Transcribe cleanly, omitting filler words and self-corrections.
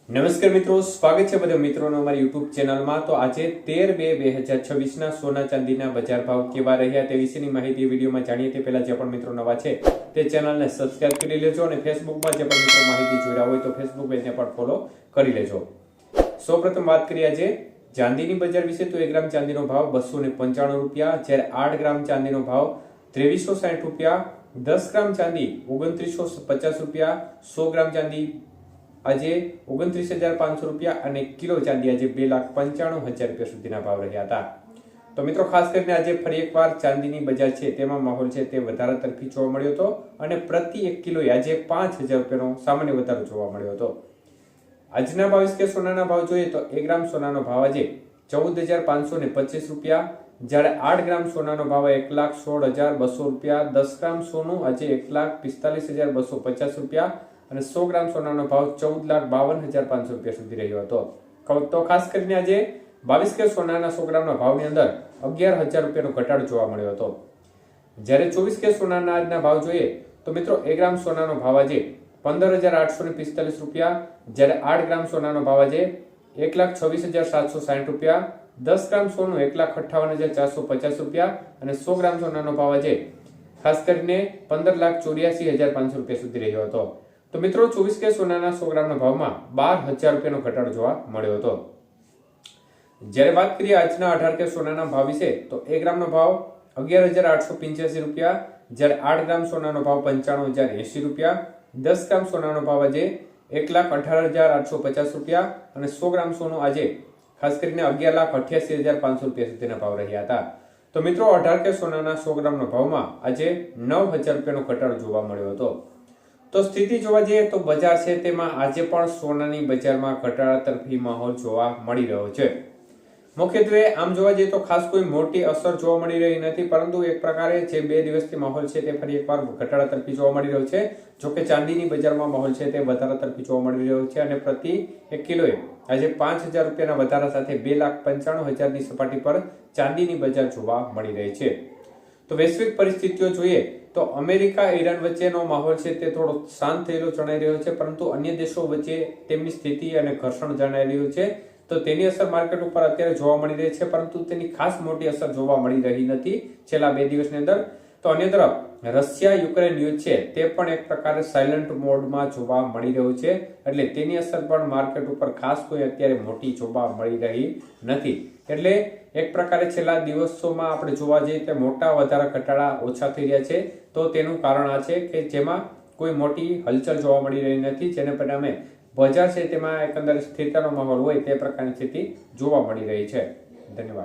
નમસ્કાર મિત્રો, સ્વાગત છે બધા મિત્રોનો અમારી યુટ્યુબ ચેનલમાં। તો આજે 13/2/2026 ના સોના ચાંદીના બજાર ભાવ કેવા રહ્યા તે વિશેની માહિતી વિડીયોમાં જાણીએ તે પહેલા જે પણ મિત્રો નવા છે તે ચેનલને સબસ્ક્રાઇબ કરી લેજો અને ફેસબુકમાં જે પણ મિત્રો માહિતી જોઈ રહ્યા હોય તો ફેસબુક પેજને પણ ફોલો કરી લેજો। સૌપ્રથમ વાત કરીએ આજે ચાંદીની બજાર વિશે તો 1 ગ્રામ ચાંદીનો ભાવ 295 રૂપિયા, જ્યારે 8 ગ્રામ ચાંદીનો ભાવ 2360 રૂપિયા, 10 ગ્રામ ચાંદી 2950 રૂપિયા, 100 ગ્રામ ચાંદી આજે 29,500 રૂપિયા અને કિલો ચાંદી આજે 2,95,000 રૂપિયા સુધીના ભાવ રહ્યા હતા। તો મિત્રો ખાસ કરીને આજે ફરી એકવાર ચાંદીની બજાર છે તેમાં માહોલ છે તે વધારા તરફી જોવા મળ્યો હતો અને પ્રતિ 1 કિલોએ આજે 5,000 રૂપિયાનો સામાન્ય વધારો જોવા મળ્યો હતો। આજના 22 કે સોનાના ભાવ જોઈએ તો 1 ગ્રામ સોનાનો ભાવ આજે 14,525 રૂપિયા, જ્યારે 8 ગ્રામ સોનાનો ભાવ 1,16,200 રૂપિયા, 10 ગ્રામ સોનું આજે 1,45,250 રૂપિયા અને 100 ગ્રામ સોનાનો ભાવ 14,52,500 રૂપિયા સુધી રહ્યો હતો। તો ખાસ કરીને આજે 22 કે સોનાના 100 ગ્રામના ભાવની અંદર 11,000 રૂપિયાનો ઘટાડો જોવા મળ્યો હતો। જ્યારે 24 કે સોનાના આજના ભાવ જોઈએ તો મિત્રો 1 ગ્રામ સોનાનો ભાવ આજે 15,845 રૂપિયા, જ્યારે 8 ગ્રામ સોનાનો ભાવ આજે 1,26,760 રૂપિયા, 10 ગ્રામ સોનું 1,58,450 રૂપિયા અને 100 ગ્રામ સોનાનો ભાવ આજે ખાસ કરીને 15,84,500 રૂપિયા સુધી રહ્યો હતો। તો મિત્રો 24 કે સોનાના 100 ગ્રામના ભાવમાં 12,000 રૂપિયાનો ઘટાડો જોવા મળ્યો હતો। જ્યારે વાત કરીએ આજના 18 કે સોનાના ભાવ વિશે તો 1 ગ્રામનો ભાવ 11,885 રૂપિયા, જ્યારે 8 ગ્રામ સોનાનો ભાવ 95,080 રૂપિયા, 10 ગ્રામ સોનાનો ભાવ આજે 1,18,850 રૂપિયા અને 100 ગ્રામ સોનું આજે ખાસ કરીને 11,88,500 રૂપિયા સુધીના ભાવ રહ્યા હતા। તો મિત્રો 18 કે સોનાના 100 ગ્રામના ભાવમાં આજે 9,000 રૂપિયાનો ઘટાડો જોવા મળ્યો હતો। તો સ્થિતિ જોવા જઈએ તો બજાર છે તેમાં આજે પણ સોનાની બજારમાં ઘટાડા તરફી માહોલ જોવા મળી રહ્યો છે। મુખ્યત્વે આમ જોવા જઈએ તો ખાસ કોઈ મોટી અસર જોવા મળી રહી નથી, પરંતુ એક પ્રકારે જે 2 દિવસથી માહોલ છે તે ફરી એકવાર ઘટાડા તરફી જોવા મળી રહ્યો છે। જોકે ચાંદીની બજારમાં માહોલ છે તે વધારા તરફી જોવા મળી રહ્યો છે અને પ્રતિ 1 કિલોએ આજે 5,000 રૂપિયાના વધારા સાથે 2,95,000ની સપાટી પર ચાંદીની બજાર જોવા મળી રહી છે। તો વૈશ્વિક પરિસ્થિતિઓ જોઈએ તો અમેરિકા ઈરાન વચ્ચેનો માહોલ છે તે થોડો શાંત થયેલો જણાઈ રહ્યો છે, પરંતુ અન્ય દેશો વચ્ચે તેમની સ્થિતિ અને ઘર્ષણ જણાઈ રહ્યું છે। તો તેની અસર માર્કેટ ઉપર અત્યારે જોવા મળી રહી છે, પરંતુ તેની ખાસ મોટી અસર જોવા મળી રહી નથી છેલ્લા 2 દિવસની અંદર। તો અન્ય તરફ રશિયા યુક્રેન યુદ્ધ છે તે પણ એક પ્રકારે સાયલન્ટ મોડમાં જોવા મળી રહ્યું છે, એટલે તેની અસર પણ માર્કેટ ઉપર ખાસ કોઈ અત્યારે મોટી જોવા મળી રહી નથી। એટલે એક પ્રકારે છેલ્લા દિવસોમાં આપણે જોવા જઈએ તો મોટા વધારા ઘટાડા ઓછા થઈ રહ્યા છે। તો તેનું કારણ આ છે કે જેમાં કોઈ મોટી હલચલ જોવા મળી રહી નથી, જેને પરિણામે બજાર છે તેમાં એકંદરે સ્થિરતાનો માહોલ હોય તે પ્રકારની સ્થિતિ જોવા મળી રહી છે। ધન્યવાદ।